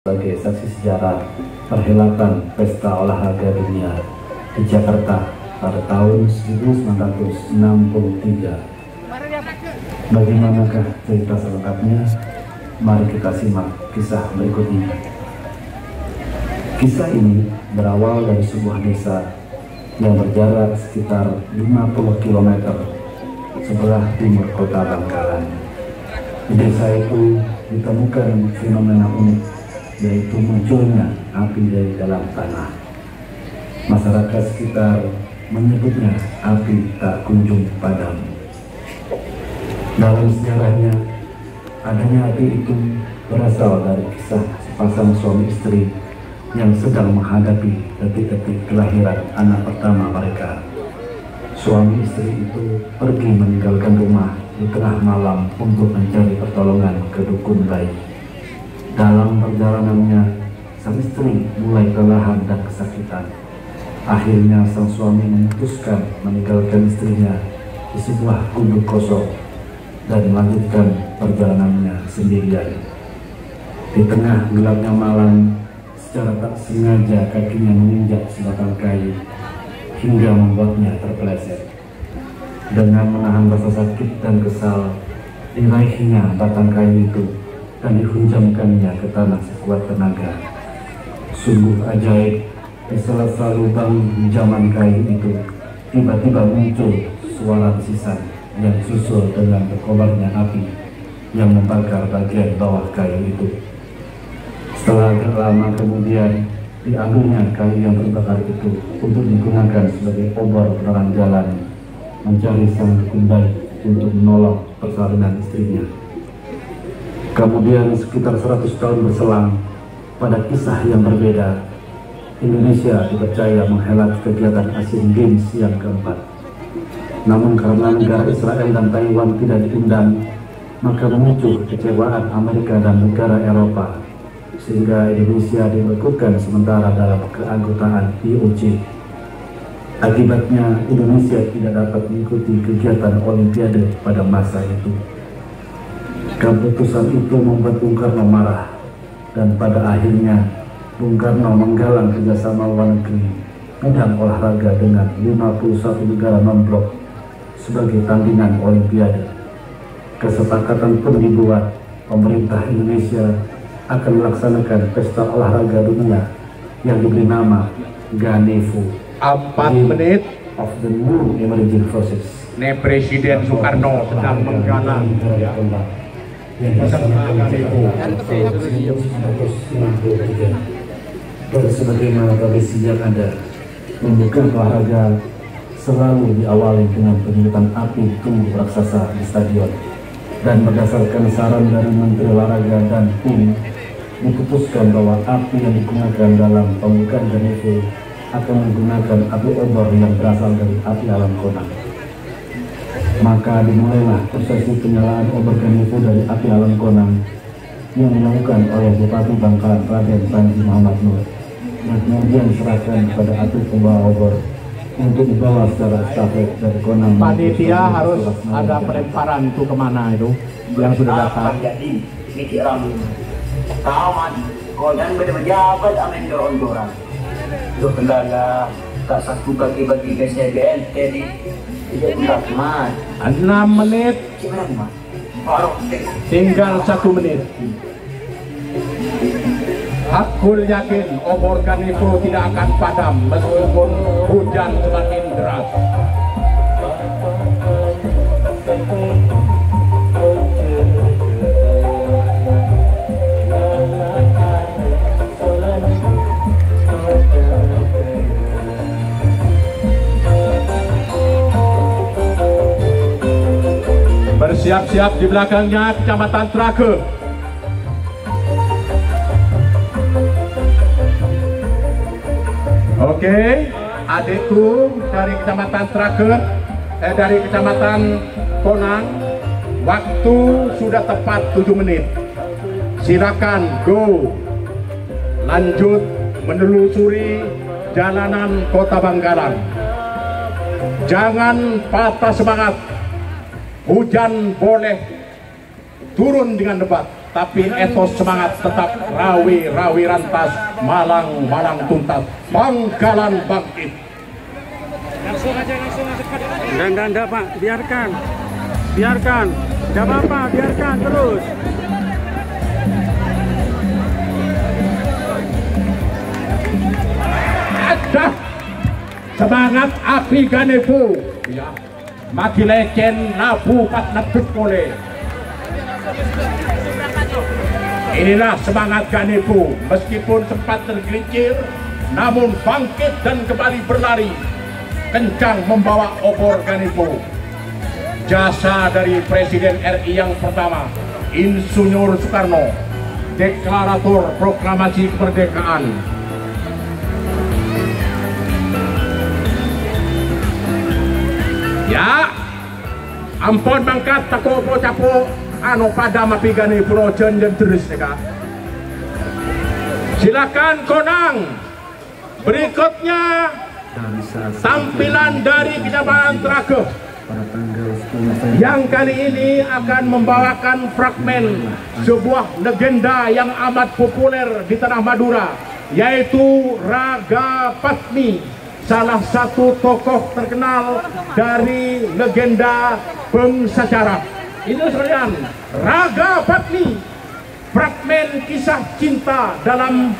sebagai saksi sejarah perhelatan Pesta Olahraga Dunia di Jakarta pada tahun 1963. Bagaimanakah cerita selengkapnya? Mari kita simak kisah berikut ini. Kisah ini berawal dari sebuah desa yang berjarak sekitar 50 km sebelah timur kota Bangkalan. Di desa itu ditemukan fenomena unik, yaitu munculnya api dari dalam tanah. Masyarakat sekitar menyebutnya api tak kunjung padam. Dalam sejarahnya, adanya api itu berasal dari kisah sepasang suami istri yang sedang menghadapi detik-detik kelahiran anak pertama mereka. Suami istri itu pergi meninggalkan rumah di tengah malam untuk mencari pertolongan ke dukun bayi. Dalam perjalanannya, sang istri mulai kelelahan dan kesakitan. Akhirnya sang suami memutuskan meninggalkan istrinya di sebuah gunduk kosong dan melanjutkan perjalanannya sendirian. Di tengah gelapnya malam, secara tak sengaja kakinya menginjak sebatang kayu hingga membuatnya terpeleset. Dengan menahan rasa sakit dan kesal, diraihnya batang kayu itu dan dihunjamkannya ke tanah sekuat tenaga. Sungguh ajaib, di sela-sela lubang hunjaman kayu itu tiba-tiba muncul suara desisan yang susul dengan berkobarnya api yang membakar bagian bawah kayu itu. Setelah agak lama kemudian, diambilnya kayu yang terbakar itu untuk digunakan sebagai obor penerang jalan mencari sang dukun bayi untuk menolong persalinan istrinya. Kemudian sekitar 100 tahun berselang, pada kisah yang berbeda, Indonesia dipercaya menghelat kegiatan Asian Games yang keempat. Namun karena negara Israel dan Taiwan tidak diundang, maka memicu kekecewaan Amerika dan negara Eropa, sehingga Indonesia dibekukan sementara dalam keanggotaan IOC. Akibatnya Indonesia tidak dapat mengikuti kegiatan Olimpiade pada masa itu. Keputusan itu membuat Bung Karno marah, dan pada akhirnya Bung Karno menggalang kerjasama luar negeri bidang olahraga dengan 51 negara non-blok sebagai tandingan Olimpiade. Kesepakatan pun dibuat, pemerintah Indonesia akan melaksanakan Pesta Olahraga Dunia yang diberi nama Ganevo, 4 menit of the New Emerging Forces. Presiden Soekarno sedang menggalang ya. Dan sebagaimana tradisi yang ada, membuka olahraga selalu diawali dengan penyulutan api tunggu raksasa di stadion. Dan berdasarkan saran dari Menteri Olahraga dan tim, diputuskan bahwa api yang digunakan dalam pembukaan Ganevo akan menggunakan api obor yang berasal dari api alam konang. Maka dimulailah prosesi penyalaan obor Ganevo dari api alam konang yang dilakukan oleh Bupati Bangkalan Raden Panji Muhammad Nur, yang kemudian diserahkan kepada atlet pembawa obor untuk dibawa secara estafet dari konang. Panitia harus ada pelemparan itu kemana itu yang sudah datang. Jadi pikiran tamat kodan berjabat amin dorong-dorong. Tuh kendala tak satu bagi-bagi ke CBN jadi tidak mat. 6 menit tinggal 1 menit. Aku yakin obor Ganevo tidak akan padam meskipun hujan semakin deras. Bersiap-siap di belakangnya Kecamatan Trake. Oke, adikku dari Kecamatan Trake, dari Kecamatan Konang, waktu sudah tepat 7 menit. Silakan go, lanjut menelusuri jalanan Kota Bangkalan. Jangan patah semangat. Hujan boleh turun dengan lebat. tapi etos semangat tetap rawi rantas, malang tuntas, Bangkalan bangkit. Langsung aja enggak Pak, biarkan, enggak apa-apa, biarkan terus. Ada semangat api ganefu, ya, maki lecen nabu pat naput boleh. Inilah semangat ganefu, meskipun sempat tergelincir, namun bangkit dan kembali berlari, kencang membawa obor ganefu. Jasa dari Presiden RI yang pertama, Insinyur Soekarno, deklarator proklamasi kemerdekaan. Ya, ampun mangkat tako po capo anu pada mapigani projen dan terus ya. Silakan konang. Berikutnya tampilan dari Kecamatan Trageh yang kali ini akan membawakan fragmen sebuah legenda yang amat populer di tanah Madura, yaitu Raga Patmi, salah satu tokoh terkenal dari legenda bangsa Carab. Itu sekalian, Raga Patmi, fragmen kisah cinta dalam